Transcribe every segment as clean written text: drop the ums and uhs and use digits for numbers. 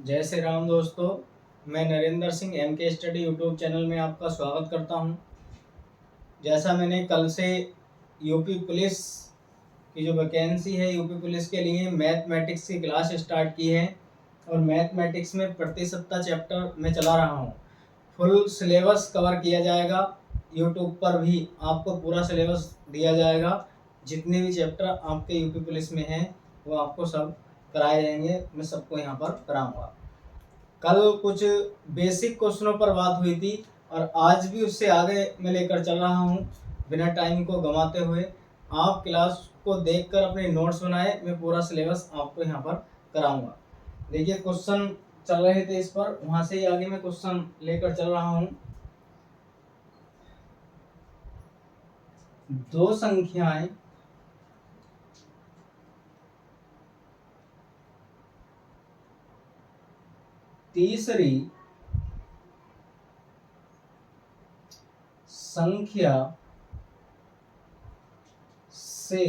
जय श्री राम दोस्तों। मैं Narendra Singh MK study YouTube channel में आपका स्वागत करता हूं। जैसा मैंने कल से यूपी पुलिस की जो वैकेंसी है यूपी पुलिस के लिए मैथमेटिक्स की क्लास स्टार्ट की है और मैथमेटिक्स में प्रतिशतता चैप्टर में चला रहा हूं। फुल सिलेबस कवर किया जाएगा। यूट्यूब पर भी आपको पूरा सिलेबस दिया जाएगा। जितने भी चैप्टर आपके यूपी पुलिस में हैं वो आपको सब कराए जाएंगे। मैं सबको यहाँ पर कराऊंगा। कल कुछ बेसिक क्वेश्चनों पर बात हुई थी और आज भी उससे आगे मैं लेकर चल रहा हूँ। बिना टाइम को गंवाते हुए आप क्लास को देखकर अपने नोट्स बनाए। मैं पूरा सिलेबस आपको यहाँ पर कराऊंगा। देखिए क्वेश्चन चल रहे थे इस पर, वहाँ से ही आगे मैं क्वेश्चन लेकर चल रहा हूँ। दो संख्याएं तीसरी संख्या से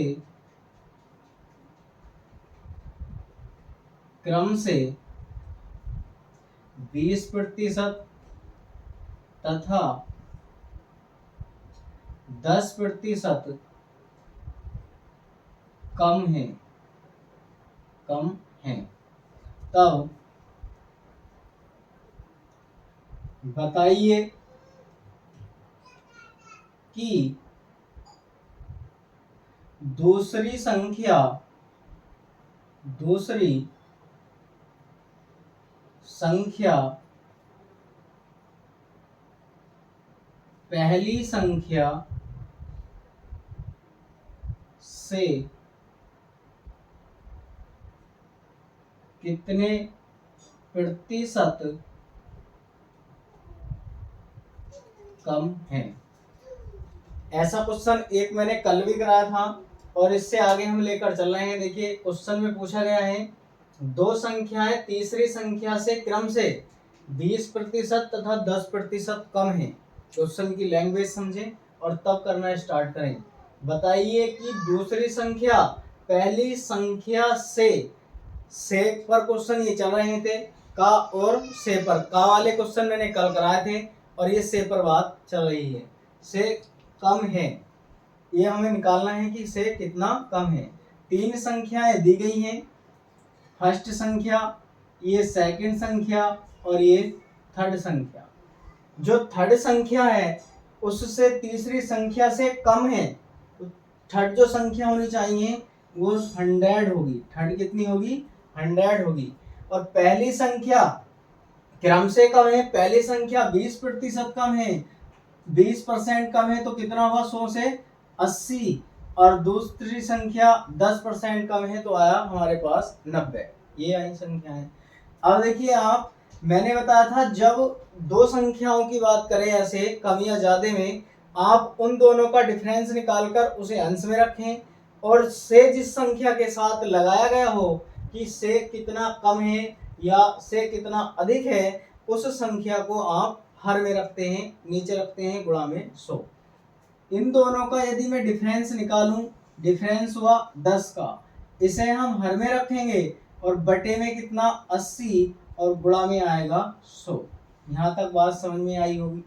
क्रम से 20% तथा 10% कम है तब बताइए कि दूसरी संख्या पहली संख्या से कितने प्रतिशत कम है। ऐसा क्वेश्चन एक मैंने कल भी कराया था और इससे आगे हम लेकर चल रहे हैं। देखिए क्वेश्चन में पूछा गया है दो संख्याएं तीसरी संख्या से क्रम से 20% तथा 10% कम है। क्वेश्चन की लैंग्वेज समझें और तब करना स्टार्ट करें। बताइए कि दूसरी संख्या पहली संख्या से पर क्वेश्चन ये चल रहे थे। का और से पर, का वाले क्वेश्चन मैंने कल कराए थे और ये से पर बात चल रही है। से कम है, ये हमें निकालना है कि से कितना कम है। तीन संख्याएं दी गई हैं, फर्स्ट संख्या, ये सेकंड संख्या और ये थर्ड संख्या। जो थर्ड संख्या है उससे तीसरी संख्या से कम है तो थर्ड जो संख्या होनी चाहिए वो 100 होगी। थर्ड कितनी होगी? 100 होगी। और पहली संख्या क्रम से कम है, पहली संख्या 20% कम है, 20% कम है तो कितना हुआ? 100 से 80। और दूसरी संख्या 10% कम है तो आया हमारे पास 90। ये आई संख्याएं। अब देखिए आप, मैंने बताया था जब दो संख्याओं की बात करें ऐसे कम या ज्यादा में, आप उन दोनों का डिफरेंस निकालकर उसे अंश में रखें और से जिस संख्या के साथ लगाया गया हो कि से कितना कम है या से कितना अधिक है, उस संख्या को आप हर में रखते हैं, नीचे रखते हैं गुणा में 100। इन दोनों का यदि मैं डिफरेंस निकालूं, डिफरेंस हुआ 10 का, इसे हम हर में रखेंगे और बटे में कितना? 80 और गुणा में आएगा 100। यहाँ तक बात समझ में आई होगी।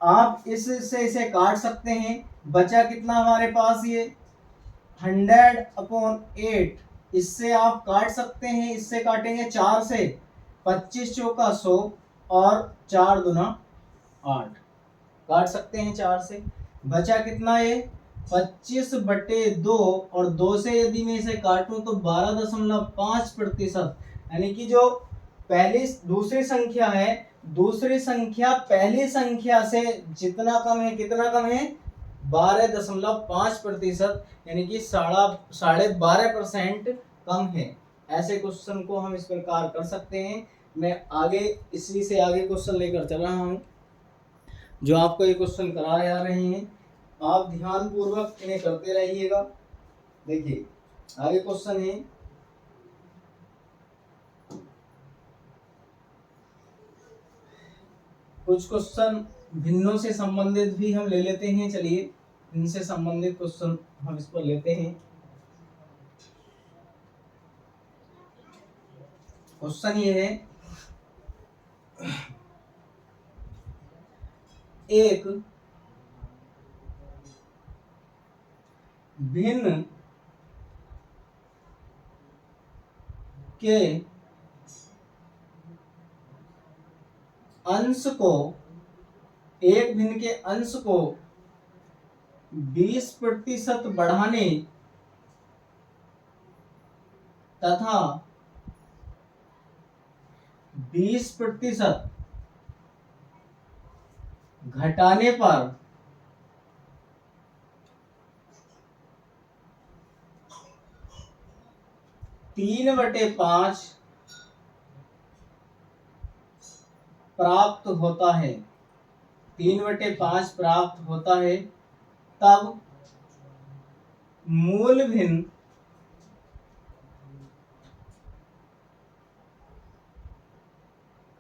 आप इससे इसे काट सकते हैं। बचा कितना हमारे पास? ये 100/8। इससे आप काट सकते हैं, इससे काटेंगे 4 से, 25 चौका 100 और 4 दूना 8, काट सकते हैं 4 से। बचा कितना? ये 25/2 और 2 से यदि मैं इसे काटूं तो 12.5%, यानी कि जो पहली दूसरी संख्या है, दूसरी संख्या पहली संख्या से जितना कम है, कितना कम है? 12.5%, यानी कि 12.5% कम है। ऐसे क्वेश्चन को हम इस प्रकार कर सकते हैं। मैं आगे इसी से आगे क्वेश्चन लेकर चल रहा हूँ जो आपको ये क्वेश्चन कराए जा रहे हैं। आप ध्यान पूर्वक इन्हें करते रहिएगा। देखिए आगे क्वेश्चन है, कुछ क्वेश्चन भिन्नों से संबंधित भी हम ले लेते हैं। चलिए इनसे संबंधित क्वेश्चन हम इस पर लेते हैं। क्वेश्चन ये है, एक भिन्न के अंश को, एक भिन्न के अंश को 20% बढ़ाने तथा 20% घटाने पर 3/5 प्राप्त होता है, 3/5 प्राप्त होता है, तब मूल भिन्न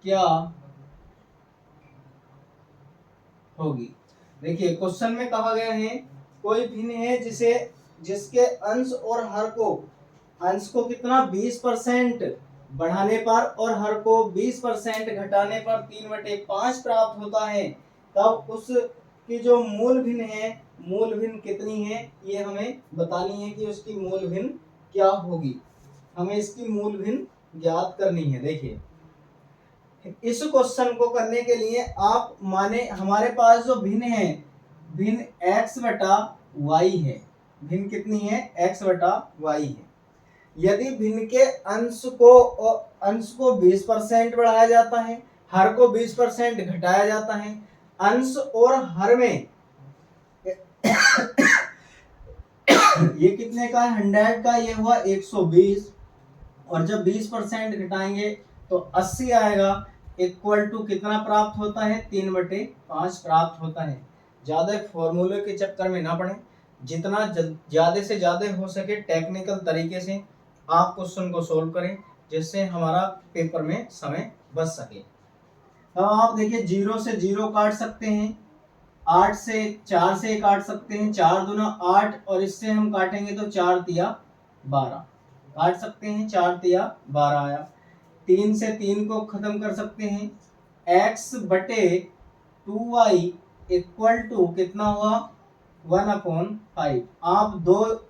क्या होगी। देखिए क्वेश्चन में कहा गया है कोई भिन्न है जिसके अंश और हर को, अंश को कितना 20% बढ़ाने पर और हर को 20% घटाने पर 3/5 प्राप्त होता है, तब उसकी जो मूल भिन्न है, मूल भिन्न कितनी है ये हमें बतानी है कि उसकी मूल भिन्न क्या होगी। हमें इसकी मूल भिन्न ज्ञात करनी है। देखिए इस क्वेश्चन को करने के लिए आप माने हमारे पास जो भिन्न है, भिन्न x/y है, भिन्न कितनी है x/y है। यदि भिन्न के अंश को 20% बढ़ाया जाता है, हर को 20% घटाया जाता है, अंश और हर में ये कितने का है 100 का, ये हुआ 120, और जब 20% घटाएंगे तो 80 आएगा, इक्वल टू कितना प्राप्त होता है 3/5 प्राप्त होता है। ज्यादा फॉर्मूले के चक्कर में ना पड़े, जितना ज्यादा से ज्यादा हो सके टेक्निकल तरीके से आप क्वेश्चन को सोल्व करें, जिससे हमारा पेपर में समय बच सके। अब आप देखिए 0 से 0 काट सकते हैं, 8 से 4 से काट सकते हैं, 4 दूना 8, और इससे हम काटेंगे तो 4 तिया 12 काट सकते हैं, 4 तिया 12 आया। 3 से 3 को खत्म कर सकते हैं, x/2y इक्वल टू कितना हुआ 1/5। आप दो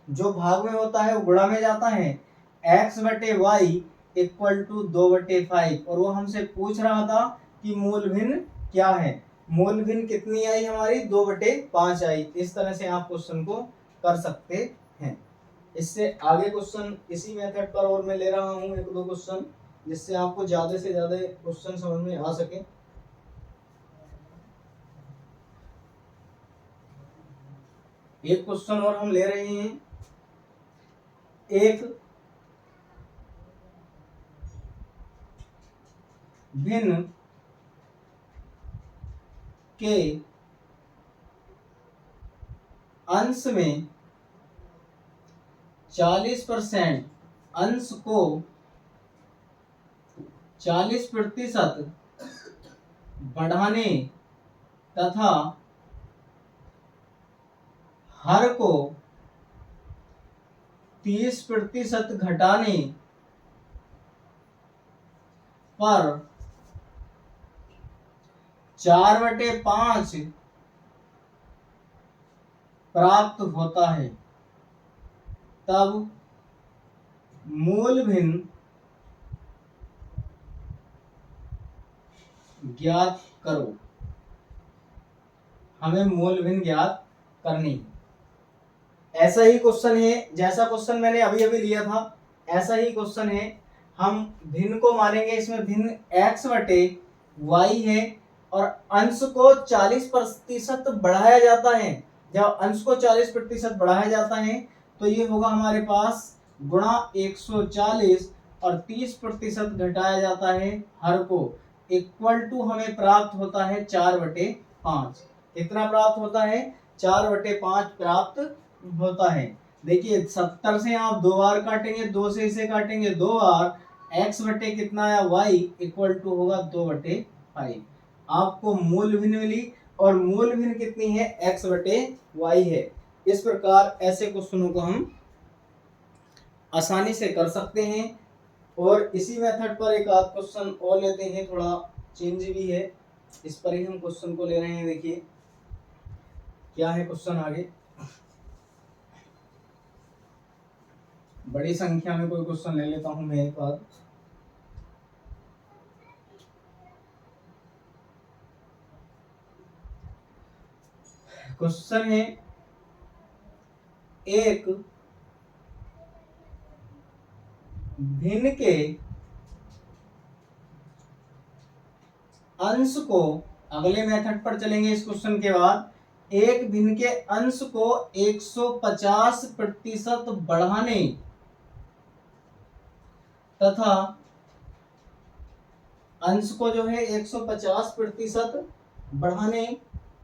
जो भाग में होता है वो गुणा में जाता है, x/y इक्वल टू 2/5, और वो हमसे पूछ रहा था कि मूल भिन्न क्या है। मूल भिन्न कितनी आई हमारी 2/5 आई। इस तरह से आप क्वेश्चन को कर सकते हैं। इससे आगे क्वेश्चन इसी मेथड पर और मैं ले रहा हूं 1-2 क्वेश्चन, जिससे आपको ज्यादा से ज्यादा क्वेश्चन समझ में आ सके। एक क्वेश्चन और हम ले रहे हैं, एक भिन्न के अंश में 40%, अंश को 40% बढ़ाने तथा हर को 30% घटाने पर 4/5 प्राप्त होता है, तब मूल भिन्न ज्ञात करो। हमें मूल भिन्न ज्ञात करनी है। ऐसा ही क्वेश्चन है जैसा क्वेश्चन मैंने अभी अभी लिया था, ऐसा ही क्वेश्चन है। हम भिन्न को मानेंगे, इसमें भिन्न x/y है और अंश को 40% बढ़ाया जाता है। जब अंश को 40% बढ़ाया जाता है तो ये होगा हमारे पास गुणा 140, और 30% घटाया जाता है हर को, इक्वल टू हमें प्राप्त होता है 4/5। कितना प्राप्त होता है 4/5 प्राप्त होता है। देखिए 70 से आप 2 बार काटेंगे, 2 से इसे काटेंगे 2 बार, x बटे कितना आया y इक्वल टू होगा 2/5। आपको मूल भिन्न मिली, और मूल भिन्न कितनी है x/y है। इस प्रकार ऐसे क्वेश्चनों को हम आसानी से कर सकते हैं। और इसी मेथड पर एक आध क्वेश्चन और लेते हैं, थोड़ा चेंज भी है, इस पर ही हम क्वेश्चन को ले रहे हैं। देखिए क्या है क्वेश्चन आगे। बड़ी संख्या में कोई क्वेश्चन ले लेता हूं मैं एक बार। क्वेश्चन है, एक भिन्न के अंश को, अगले मेथड पर चलेंगे इस क्वेश्चन के बाद, एक भिन्न के अंश को 150% बढ़ाने तथा अंश को जो है 150% बढ़ाने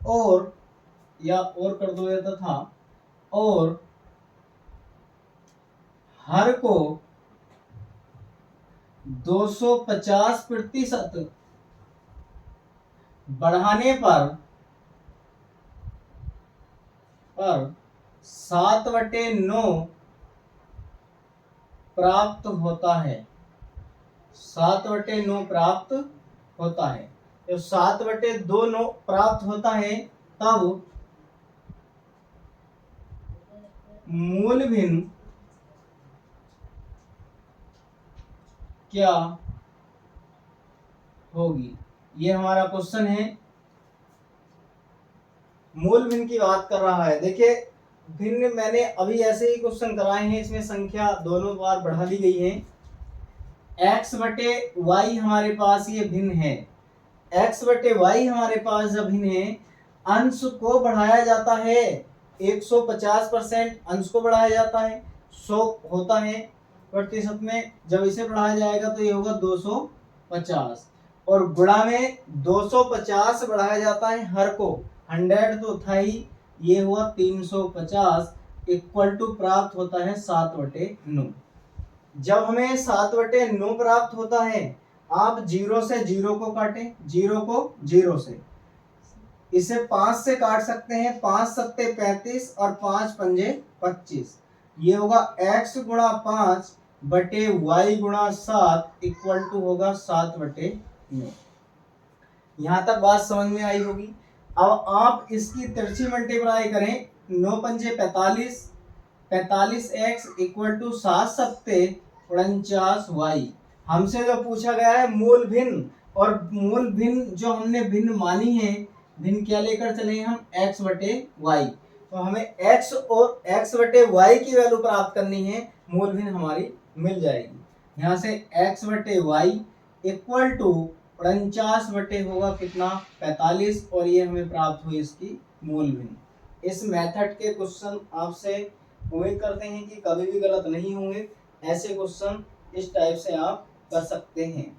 और, या और कर दो या तथा, और हर को 250% बढ़ाने पर 7/9 प्राप्त होता है। 7/9 प्राप्त होता है। तो 7/2 प्राप्त होता है, तब मूल भिन्न क्या होगी। ये हमारा क्वेश्चन है, मूल भिन्न की बात कर रहा है। देखिए भिन्न मैंने अभी ऐसे ही क्वेश्चन कराए हैं, इसमें संख्या दोनों बार बढ़ा दी गई है। x/y हमारे पास ये भिन्न है, x/y हमारे पास जब भिन्न है, अंश को बढ़ाया जाता है 150%, अंश को बढ़ाया जाता है 100 होता है प्रतिशत में, जब इसे बढ़ाया जाएगा तो ये होगा 250, और गुणा में 250 बढ़ाया जाता है हर को, 100 तो था ही, ये हुआ 350 इक्वल टू प्राप्त होता है 7/9। जब हमें 7/9 प्राप्त होता है, आप 0 से 0 को काटें, 0 को 0 से, इसे 5 से काट सकते हैं, 5 सत्ते 35 और 5 पंजे 25, ये होगा x गुणा 5 बटे y गुणा 7 इक्वल टू होगा 7/9। यहां तक बात समझ में आई होगी। अब आप इसकी तिरछी मल्टीप्लाई करें, 9 पंजे 45, 45x इक्वल टू 7 सत्ते 49y। हमसे जो पूछा गया है मूल भिन्न, और मूल भिन्न जो हमने भिन्न मानी है, भिन्न क्या लेकर चले हम, x/y, तो हमें x और x/y की वैल्यू प्राप्त करनी है, मूल भिन्न हमारी मिल जाएगी। यहाँ से x/y इक्वल टू 49 होगा कितना, 45, और ये हमें प्राप्त हुई इसकी मूल भिन्न। इस मेथड के क्वेश्चन आपसे उम्मीद करते हैं कि कभी भी गलत नहीं होंगे, ऐसे क्वेश्चन इस टाइप से आप कर सकते हैं।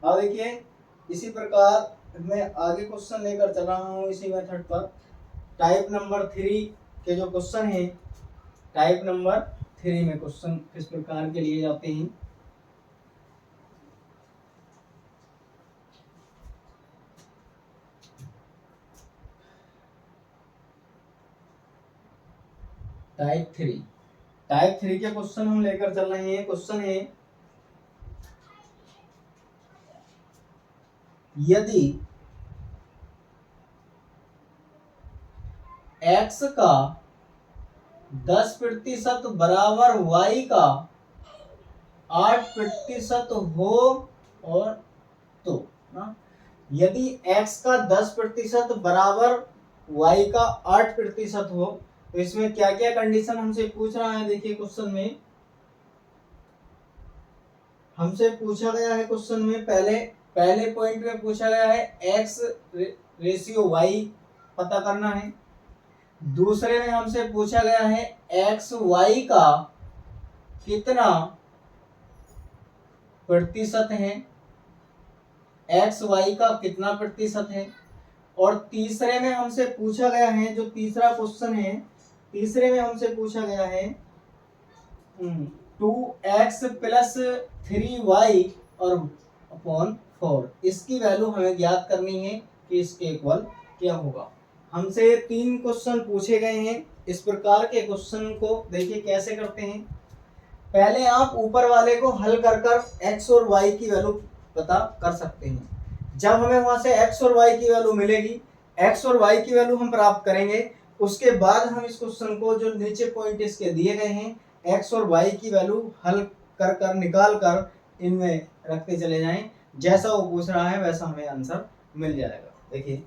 अब देखिए इसी प्रकार मैं आगे क्वेश्चन लेकर चल रहा हूँ इसी मेथड पर। टाइप नंबर 3 के जो क्वेश्चन है, टाइप नंबर 3 में क्वेश्चन किस प्रकार के लिए जाते हैं। टाइप 3 के क्वेश्चन हम लेकर चल रहे हैं। क्वेश्चन है, यदि x का 10% बराबर y का 8% हो, और तो यदि x का 10% बराबर y का 8% हो, तो इसमें क्या क्या कंडीशन हमसे पूछ रहा है। देखिए क्वेश्चन में हमसे पूछा गया है, क्वेश्चन में पहले पॉइंट में पूछा गया है x/y पता करना है। दूसरे में हमसे पूछा गया है xy का कितना प्रतिशत है, xy का कितना प्रतिशत है। और तीसरे में हमसे पूछा गया है, जो तीसरा क्वेश्चन है, तीसरे में हमसे पूछा गया है 2x प्लस 3y और अपॉन 4, इसकी वैल्यू हमें ज्ञात करनी है कि इसके इक्वल क्या होगा। हमसे 3 क्वेश्चन पूछे गए हैं। इस प्रकार के क्वेश्चन को देखिए कैसे करते हैं। पहले आप ऊपर वाले को हल कर कर x और y की वैल्यू पता कर सकते हैं। जब हमें वहां से x और y की वैल्यू मिलेगी, x और y की वैल्यू हम प्राप्त करेंगे, उसके बाद हम इस क्वेश्चन को जो नीचे पॉइंट इसके दिए गए हैं x और y की वैल्यू हल कर कर निकाल कर इनमें रखते चले जाएं। जैसा वो पूछ रहा है वैसा हमें आंसर मिल जाएगा। देखिए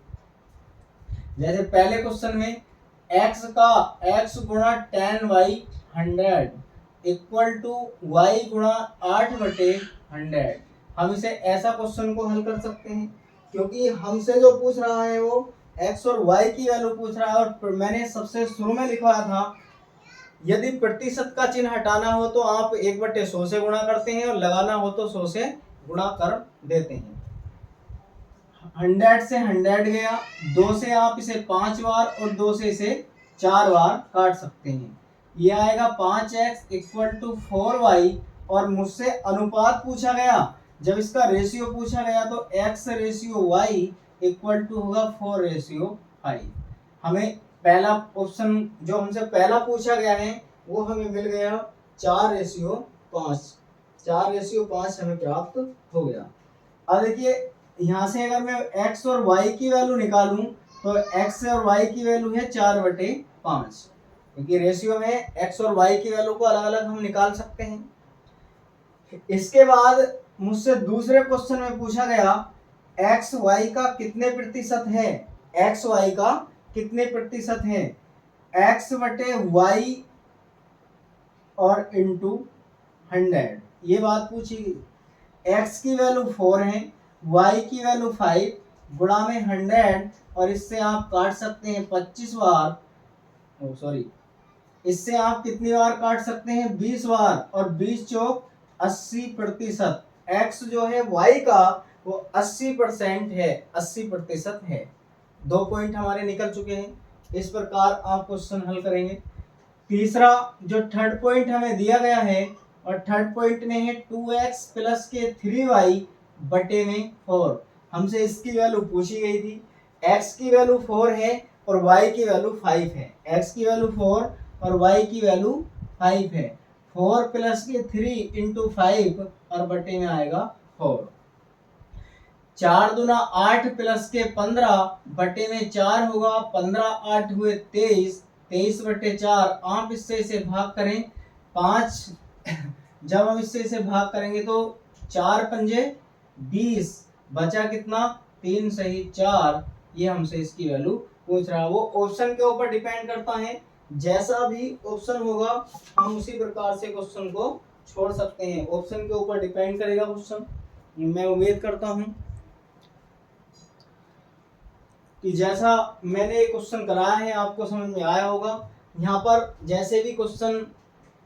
जैसे पहले क्वेश्चन में x का x गुणा 10y 100 इक्वल टू y गुणा 8/100। हम इसे ऐसा क्वेश्चन को हल कर सकते हैं क्योंकि हमसे जो पूछ रहा है वो x और y की वैल्यू पूछ रहा है। और मैंने सबसे शुरू में लिखवाया था यदि प्रतिशत का चिन्ह हटाना हो तो आप 1/100 से गुणा करते हैं और लगाना हो तो 100 से गुणा कर देते हैं। 100 से 100 गया, 2 से आप इसे 5 बार और 2 से इसे 4 बार काट सकते हैं। ये आएगा 5x इक्वल टू 4y और मुझसे अनुपात पूछा गया। जब इसका रेशियो पूछा गया तो x ratio y equal to होगा 4:5। हमें पहला ऑप्शन जो हमसे पहला पूछा गया है वो हमें मिल गया 4:5। 4:5 हमें प्राप्त हो गया। अब देखिए यहाँ से अगर मैं x और y की वैल्यू निकालूं तो x और y की वैल्यू है 4/5 क्योंकि रेशियो में x और y की वैल्यू को अलग अलग हम निकाल सकते हैं। इसके बाद मुझसे दूसरे क्वेश्चन में पूछा गया x y का कितने प्रतिशत है, x y का कितने प्रतिशत है, x/y और इंटू 100 ये बात पूछी गई। x की वैल्यू 4 है, y की वैल्यू 5 गुणा में 100 और इससे आप काट सकते हैं 25 बार। इससे आप कितनी बार काट सकते हैं 20 बार और 20 चौक 80%। x जो है y का वो 80% है, 80% है। 2 पॉइंट हमारे निकल चुके हैं। इस प्रकार आप क्वेश्चन हल करेंगे। तीसरा जो थर्ड पॉइंट हमें दिया गया है और थर्ड पॉइंट में है 2x प्लस के 3y बटे में 4। हमसे इसकी वैल्यू पूछी गई थी। x की वैल्यू 4 है और y की वैल्यू 5 है। x की वैल्यू 4 और y की वैल्यू 5 है। 4 प्लस के 3 इंटू 5 और बटे में आएगा 4। 4 दूना 8 प्लस के 15 बटे में 4 होगा। 15 8 हुए 23, 23/4। आप इससे इसे भाग करें 5। जब हम इससे इसे भाग करेंगे तो 4 पंजे 20, बचा कितना 3 सही 4। ये हमसे इसकी वैल्यू पूछ रहा है। वो ऑप्शन के ऊपर डिपेंड करता है, जैसा भी ऑप्शन होगा हम उसी प्रकार से क्वेश्चन को छोड़ सकते हैं। ऑप्शन के ऊपर डिपेंड करेगा क्वेश्चन। मैं उम्मीद करता हूं कि जैसा मैंने ये क्वेश्चन कराया है आपको समझ में आया होगा। यहाँ पर जैसे भी क्वेश्चन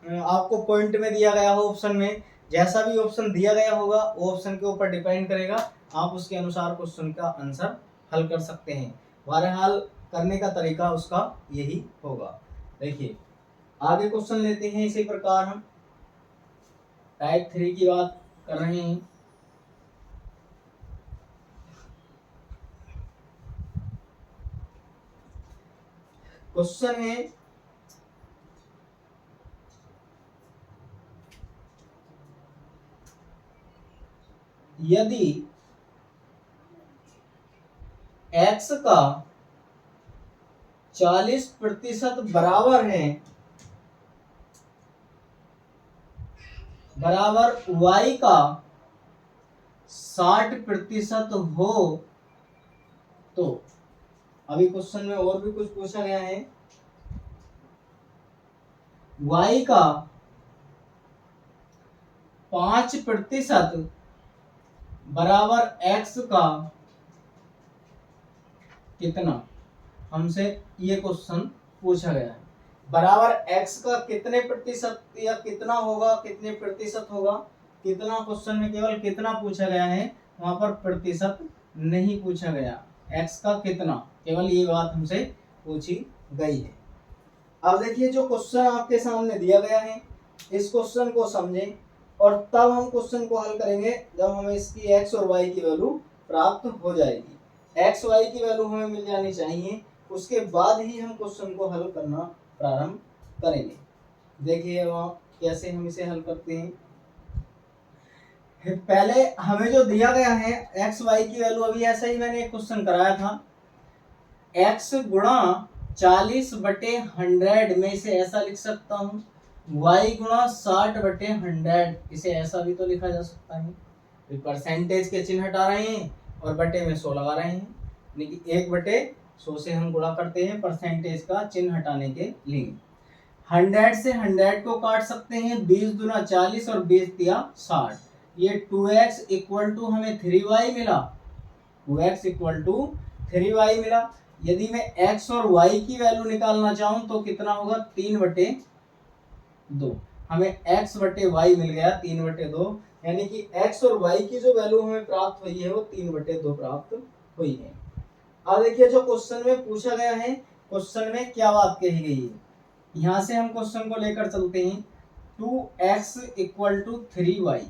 आपको पॉइंट में दिया गया हो, ऑप्शन में जैसा भी ऑप्शन दिया गया होगा वो ऑप्शन के ऊपर डिपेंड करेगा। आप उसके अनुसार क्वेश्चन का आंसर हल कर सकते हैं। बहरहाल करने का तरीका उसका यही होगा। देखिए आगे क्वेश्चन लेते हैं। इसी प्रकार हम टाइप 3 की बात कर रहे हैं। क्वेश्चन है यदि x का 40% बराबर है बराबर y का 60% हो तो। अभी क्वेश्चन में और भी कुछ पूछा गया है। y का 5% बराबर x का कितना, हमसे ये क्वेश्चन पूछा गया है। बराबर x का कितने प्रतिशत या कितना होगा, कितने प्रतिशत होगा, कितना क्वेश्चन में केवल कितना पूछा गया है, वहां पर प्रतिशत नहीं पूछा गया। x का कितना, केवल ये बात हमसे पूछी गई है। अब देखिए जो क्वेश्चन आपके सामने दिया गया है इस क्वेश्चन को समझें और तब हम क्वेश्चन को हल करेंगे जब हमें इसकी x और y की वैल्यू प्राप्त हो जाएगी। x y की वैल्यू हमें मिल जानी चाहिए, उसके बाद ही हम क्वेश्चन को हल करना प्रारंभ करेंगे। देखिए वहाँ कैसे हम इसे हल करते हैं। पहले हमें जो दिया गया है एक्स वाई की वैल्यू, अभी ऐसा ही मैंने एक क्वेश्चन कराया था, एक्स गुणा 40/100 में इसे ऐसा लिख सकता हूँ, y गुणा 60/100 इसे ऐसा भी तो लिखा जा सकता है। तो परसेंटेज के चिन्ह हटा रहे हैं और बटे में 100 लगा रहे हैं, यानी कि 1/100 से हम गुणा करते हैं परसेंटेज का चिन्ह हटाने के लिए। 100 से 100 को काट सकते हैं, 20 दूना 40 और 20 तिया 60, ये 2x इक्वल टू हमें 3y मिला, 2x इक्वल टू 3y मिला। यदि मैं x और y की वैल्यू निकालना चाहूं तो कितना होगा, 3/2, हमें x बटे y मिल गया 3/2, यानी कि x और y की जो वैल्यू हमें प्राप्त हुई है वो 3/2 प्राप्त हुई है। अब देखिए जो क्वेश्चन में पूछा गया है, क्वेश्चन में क्या बात कही गई है, यहां से हम क्वेश्चन को लेकर चलते हैं। 2x equal to 3y,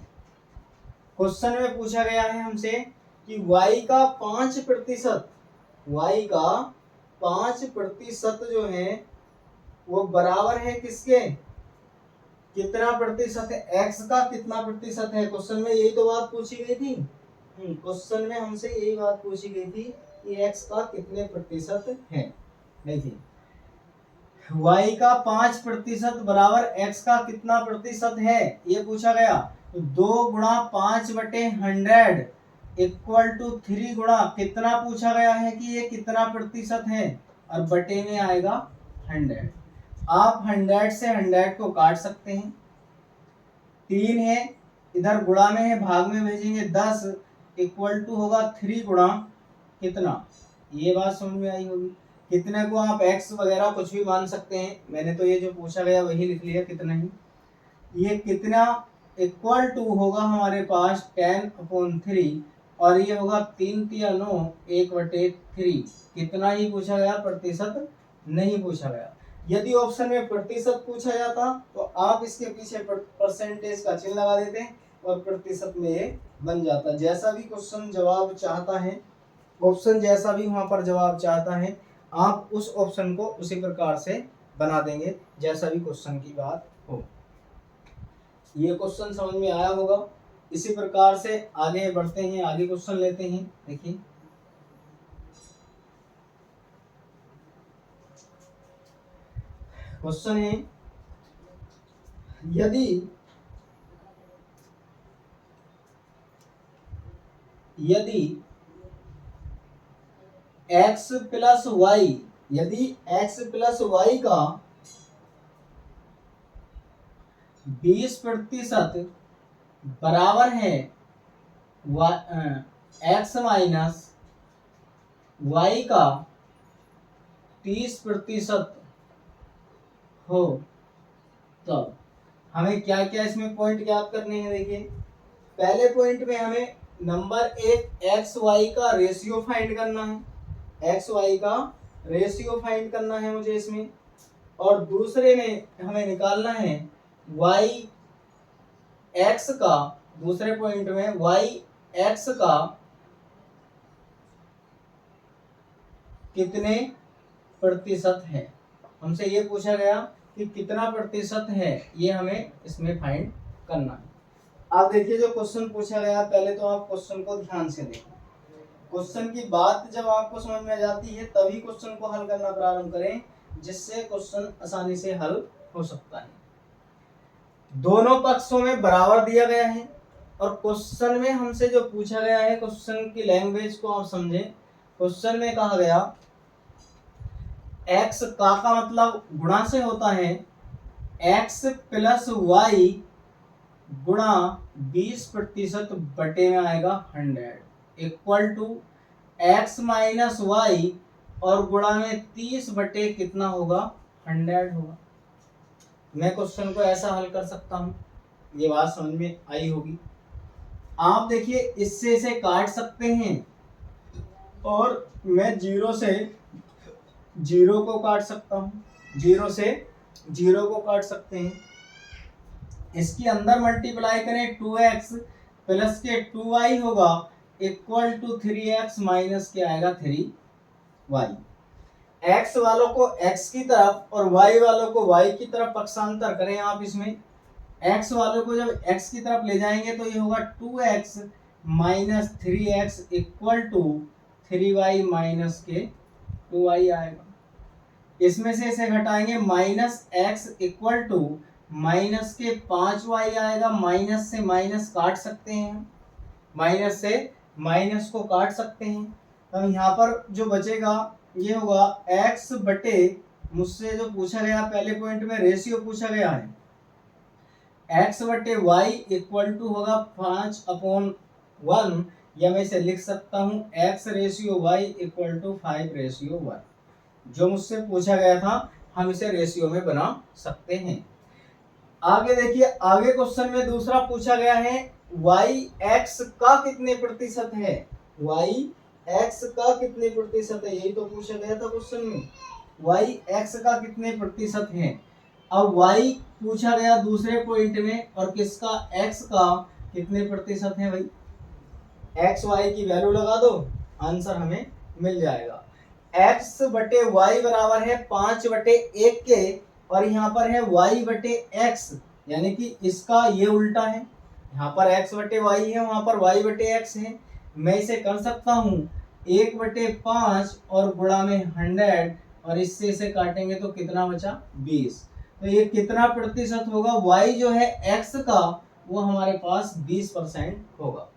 question में पूछा गया है हमसे कि y का 5%, y का 5% जो है वो बराबर है किसके, कितना प्रतिशत है, x का कितना प्रतिशत है। क्वेश्चन में यही तो बात पूछी गई थी, क्वेश्चन में हमसे यही बात पूछी गई थी कि x का कितने प्रतिशत है। देखिए y का 5% बराबर x का कितना प्रतिशत है ये पूछा गया, तो 2 गुणा 5/100 इक्वल टू 3 गुणा कितना पूछा गया है कि ये कितना प्रतिशत है, और बटे में आएगा 100। आप 100 से 100 को काट सकते हैं, 3 है इधर गुणा में है भाग में भेजेंगे 10 इक्वल टू होगा 3 गुणा कितना, ये बात समझ में आई होगी। कितने को आप x वगैरह कुछ भी मान सकते हैं, मैंने तो ये जो पूछा गया वही लिख लिया कितना ही, ये कितना इक्वल टू होगा हमारे पास 10/3 और ये होगा 3 तिया 9 1/3, कितना ही पूछा गया, प्रतिशत नहीं पूछा गया। यदि ऑप्शन में प्रतिशत पूछा जाता तो आप इसके पीछे परसेंटेज का चिन्ह लगा देते और प्रतिशत में ये बन जाता। जैसा भी क्वेश्चन जवाब चाहता है, ऑप्शन जैसा भी वहां पर जवाब चाहता है, आप उस ऑप्शन को उसी प्रकार से बना देंगे जैसा भी क्वेश्चन की बात हो। ये क्वेश्चन समझ में आया होगा। इसी प्रकार से आगे बढ़ते हैं, आगे क्वेश्चन लेते हैं। देखिए क्वेश्चन है, यदि x प्लस वाई, यदि x प्लस वाई का 20% बराबर है x माइनस वाई का 30% हो, तो हमें क्या क्या इसमें पॉइंट याद करने हैं। देखिए पहले पॉइंट में हमें नंबर 1 एक्स वाई का रेशियो फाइंड करना है, एक्स वाई का रेशियो फाइंड करना है मुझे इसमें, और दूसरे में हमें निकालना है वाई एक्स का, दूसरे पॉइंट में वाई एक्स का कितने प्रतिशत है। हमसे ये पूछा गया कि कितना प्रतिशत है, ये हमें इसमें फाइंड करना है। आप देखिए जो क्वेश्चन पूछा गया, पहले तो आप क्वेश्चन को ध्यान से देखें। क्वेश्चन की बात जब आपको समझ में आ जाती है तभी क्वेश्चन को हल करना प्रारंभ करें, जिससे क्वेश्चन आसानी से हल हो सकता है। दोनों पक्षों में बराबर दिया गया है और क्वेश्चन में हमसे जो पूछा गया है, क्वेश्चन की लैंग्वेज को आप समझें। क्वेश्चन में कहा गया x का मतलब गुणा से होता है, x प्लस वाई गुणा 20% बटे में आएगा 100 equal to x minus y और गुणा में 30 बटे कितना होगा, 100 होगा। मैं क्वेश्चन को ऐसा हल कर सकता हूँ, ये बात समझ में आई होगी। आप देखिए इससे इसे काट सकते हैं और मैं 0 से 0 को काट सकता हूँ, 0 से 0 को काट सकते हैं। इसके अंदर मल्टीप्लाई करें 2x प्लस के 2y होगा इक्वल टू 3x माइनस के आएगा 3y। x वालों को x की तरफ और y वालों को y की तरफ पक्षांतर करें आप इसमें, x वालों को जब x की तरफ ले जाएंगे तो ये होगा 2x minus 3x equal to 3y minus के 2y आएगा। इसमें से इसे घटाएंगे, minus x equal to minus के 5y आएगा। माइनस से माइनस काट सकते हैं, माइनस से माइनस को काट सकते हैं। तो यहाँ पर जो बचेगा ये होगा x बटे, मुझसे जो पूछा गया पहले पॉइंट में रेशियो पूछा गया है, x बटे y इक्वल टू होगा 5/1, या मैं इसे लिख सकता हूँ x ratio y equal to 5 ratio 1। जो मुझसे पूछा गया था हम इसे रेशियो में बना सकते हैं। आगे देखिए, आगे क्वेश्चन में दूसरा पूछा गया है y x का कितने प्रतिशत है, y x का कितने प्रतिशत है, यही तो पूछा गया था क्वेश्चन में, y x का कितने प्रतिशत है। अब y पूछा गया दूसरे पॉइंट में और किसका, x का कितने प्रतिशत है भाई, x y की वैल्यू लगा दो, आंसर हमें मिल जाएगा। x बटे y बराबर है 5/1 के, और यहाँ पर है y बटे x, यानी कि इसका ये उल्टा है, यहाँ पर x बटे y है, वहां पर y बटे x है। मैं इसे कर सकता हूँ 1/5 और गुणा में 100, और इससे इसे काटेंगे तो कितना बचा, 20। तो ये कितना प्रतिशत होगा, y जो है x का वो हमारे पास 20% होगा।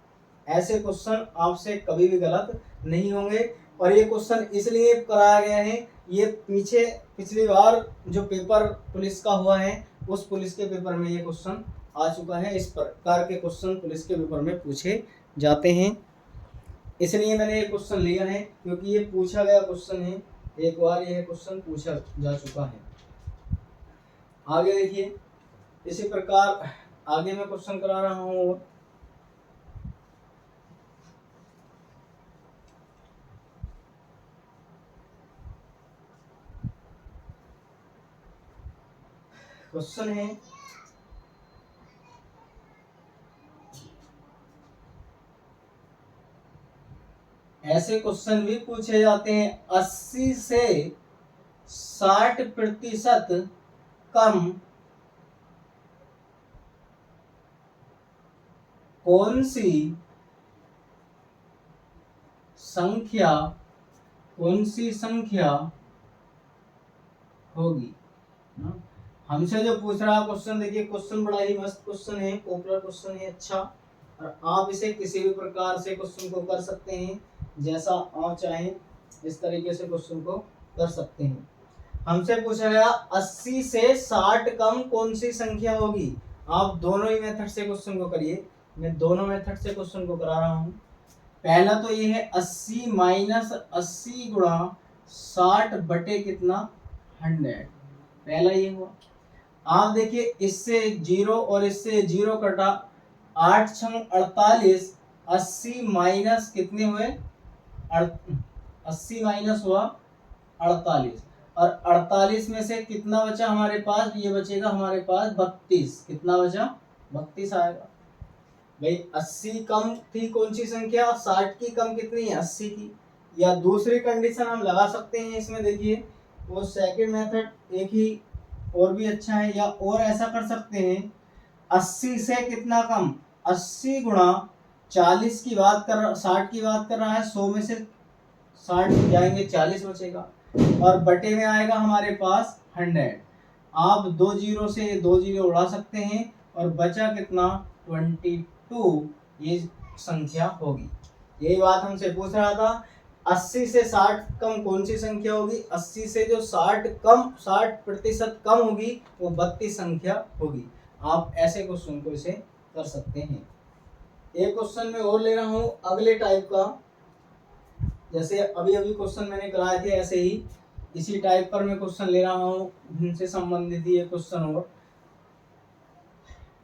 ऐसे क्वेश्चन आपसे कभी भी गलत नहीं होंगे, और ये क्वेश्चन इसलिए कराया गया है, ये पीछे पिछली बार जो पेपर पुलिस का हुआ है उस पुलिस के पेपर में ये क्वेश्चन आ चुका है। इस प्रकार के क्वेश्चन पुलिस के पेपर में पूछे जाते हैं, इसलिए मैंने ये क्वेश्चन लिया है, क्योंकि ये पूछा गया क्वेश्चन है, एक बार यह क्वेश्चन पूछा जा चुका है। आगे देखिए, इसी प्रकार आगे मैं क्वेश्चन करा रहा हूँ। क्वेश्चन है, ऐसे क्वेश्चन भी पूछे जाते हैं, 80 से 60% कम कौन सी संख्या होगी। हमसे जो पूछ रहा क्वेश्चन, देखिए क्वेश्चन बड़ा ही मस्त क्वेश्चन है, पॉपुलर क्वेश्चन है, अच्छा, और आप इसे किसी भी प्रकार से क्वेश्चन को कर सकते हैं, जैसा आप चाहें इस तरीके से क्वेश्चन को कर सकते हैं। हमसे पूछा गया 80 से 60 कम कौन सी संख्या होगी। आप दोनों ही मेथड से क्वेश्चन को करिए, मैं दोनों मेथड से क्वेश्चन को करा रहा हूँ। पहला तो ये है 80 माइनस 80 गुणा 60 बटे कितना, 100, पहला ये हुआ। आप देखिए, इससे 0 और इससे 0 कटा, 8 छंग 48, 80 माइनस कितने हुए, 80 माइनस हुआ 48, और 48 में से कितना बचा हमारे पास, ये बचेगा हमारे पास 32, कितना बचा, 32 आएगा। भाई 80 कम थी कौन सी संख्या, 60 की कम कितनी है, 80 की। या दूसरी कंडीशन हम लगा सकते हैं इसमें, देखिए वो सेकंड मेथड एक ही और भी अच्छा है, या और ऐसा कर सकते हैं 80 से कितना कम, 80 गुणा 40 की बात कर, 60 की बात कर रहा है, 100 में से 60 जाएंगे 40 बचेगा, और बटे में आएगा हमारे पास 100। आप 2 जीरो से 2 जीरो उड़ा सकते हैं, और बचा कितना, 22, ये संख्या होगी। यही बात हमसे पूछ रहा था, 80 से 60 कम कौन सी संख्या होगी, 80 से जो 60% कम होगी वो 32 संख्या होगी। आप ऐसे क्वेश्चन को इसे कर सकते हैं। एक क्वेश्चन में और ले रहा हूँ अगले टाइप का, जैसे अभी अभी क्वेश्चन मैंने कराए थे ऐसे ही इसी टाइप पर मैं क्वेश्चन ले रहा हूँ, इनसे संबंधित ये क्वेश्चन, और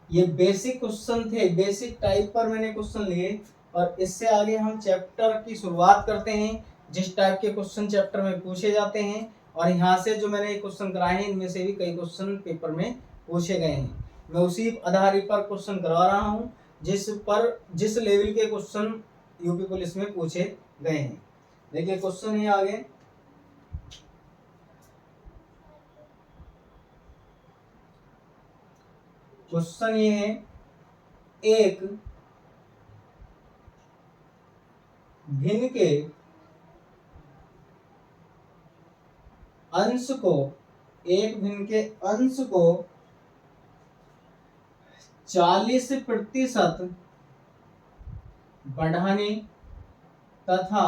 ये बेसिक क्वेश्चन थे, बेसिक टाइप पर मैंने क्वेश्चन लिए, और इससे आगे हम चैप्टर की शुरुआत करते हैं, जिस टाइप के क्वेश्चन चैप्टर में पूछे जाते हैं। और यहाँ से जो मैंने क्वेश्चन कराए हैं इनमें से भी कई क्वेश्चन पेपर में पूछे गए हैं, मैं उसी आधारित पर क्वेश्चन करवा रहा हूँ जिस लेवल के क्वेश्चन यूपी पुलिस में पूछे गए हैं। देखिए क्वेश्चन है आगे, क्वेश्चन ये है, एक भिन्न के अंश को, एक भिन्न के अंश को 40% बढ़ाने तथा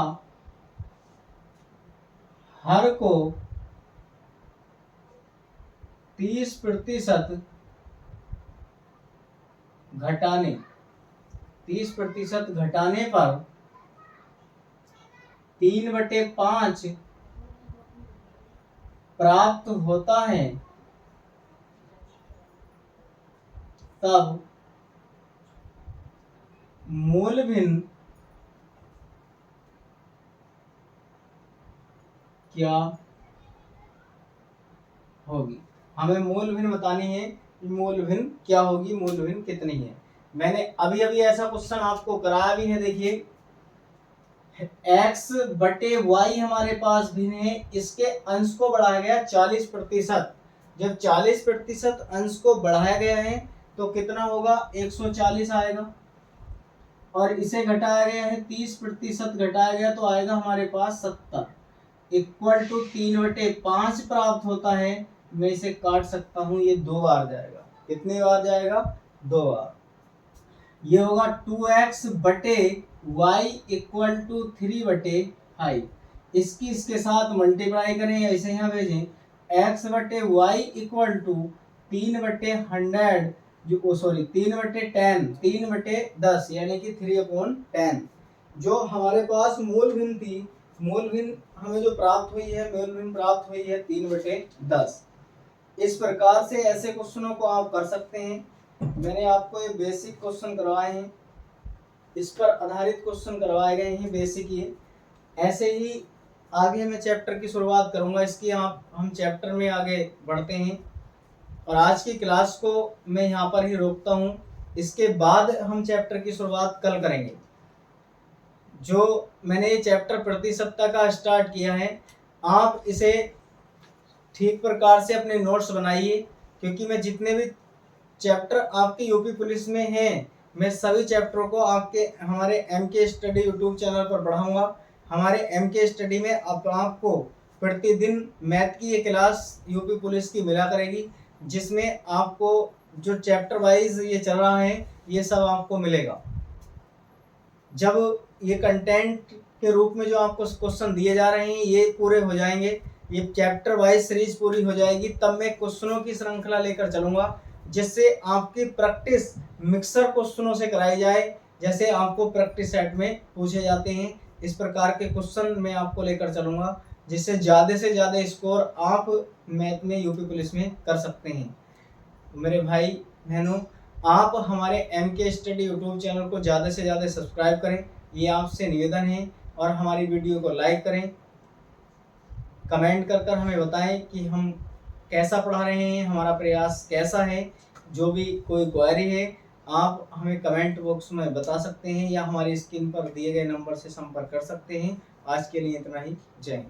हर को 30% घटाने, 30% घटाने पर 3/5 प्राप्त होता है, तब मूल भिन्न क्या होगी। हमें मूल भिन्न बतानी है कि मूल भिन्न क्या होगी, मूल भिन्न कितनी है। मैंने अभी अभी ऐसा क्वेश्चन आपको कराया भी है। देखिए x/y हमारे पास भिन्न है, इसके अंश को बढ़ाया गया 40%। जब 40% अंश को बढ़ाया गया है तो कितना होगा, 140 आएगा। और इसे घटाया गया है 30% घटाया गया तो आएगा हमारे पास 70 इक्वल टू 3/5 प्राप्त होता है। मैं इसे काट सकता हूं, ये 2 बार जाएगा। कितनी बार जाएगा, 2 बार। ये होगा 2x/y इक्वल टू 3/5। इसकी इसके साथ मल्टीप्लाई करें या इसे यहाँ भेजें, x/y इक्वल टू 3/100 जो 3/10, 3/10 यानी कि 3/10। जो हमारे पास मूल भिन्न थी, मूल भिन्न हमें जो प्राप्त हुई है, मूल भिन्न प्राप्त हुई है 3/10। इस प्रकार से ऐसे क्वेश्चनों को आप कर सकते हैं। मैंने आपको ये बेसिक क्वेश्चन करवाए हैं, इस पर आधारित क्वेश्चन करवाए गए हैं, बेसिक ये। ऐसे ही आगे मैं चैप्टर की शुरुआत करूंगा, इसकी हम चैप्टर में आगे बढ़ते हैं। और आज की क्लास को मैं यहाँ पर ही रोकता हूँ, इसके बाद हम चैप्टर की शुरुआत कल करेंगे। जो मैंने ये चैप्टर प्रति सप्ताह का स्टार्ट किया है, आप इसे ठीक प्रकार से अपने नोट्स बनाइए, क्योंकि मैं जितने भी चैप्टर आपके यूपी पुलिस में हैं, मैं सभी चैप्टरों को आपके हमारे MK स्टडी यूट्यूब चैनल पर बढ़ाऊंगा। हमारे MK स्टडी में आपको प्रतिदिन मैथ की ये क्लास यूपी पुलिस की मिला करेगी, जिसमें आपको जो चैप्टर वाइज ये चल रहा है ये सब आपको मिलेगा। जब ये कंटेंट के रूप में जो आपको क्वेश्चन दिए जा रहे हैं ये पूरे हो जाएंगे, ये चैप्टर वाइज सीरीज पूरी हो जाएगी, तब मैं क्वेश्चनों की श्रृंखला लेकर चलूंगा, जिससे आपकी प्रैक्टिस मिक्सर क्वेश्चनों से कराई जाए, जैसे आपको प्रैक्टिस सेट में पूछे जाते हैं। इस प्रकार के क्वेश्चन मैं आपको लेकर चलूंगा, जिससे ज़्यादा से ज़्यादा स्कोर आप मैथ में यूपी पुलिस में कर सकते हैं। मेरे भाई बहनों, आप हमारे MK स्टडी यूट्यूब चैनल को ज़्यादा से ज़्यादा सब्सक्राइब करें, ये आपसे निवेदन है। और हमारी वीडियो को लाइक करें, कमेंट कर कर हमें बताएं कि हम कैसा पढ़ा रहे हैं, हमारा प्रयास कैसा है। जो भी कोई क्वेरी है आप हमें कमेंट बॉक्स में बता सकते हैं, या हमारी स्क्रीन पर दिए गए नंबर से संपर्क कर सकते हैं। आज के लिए इतना ही, जय हिंद।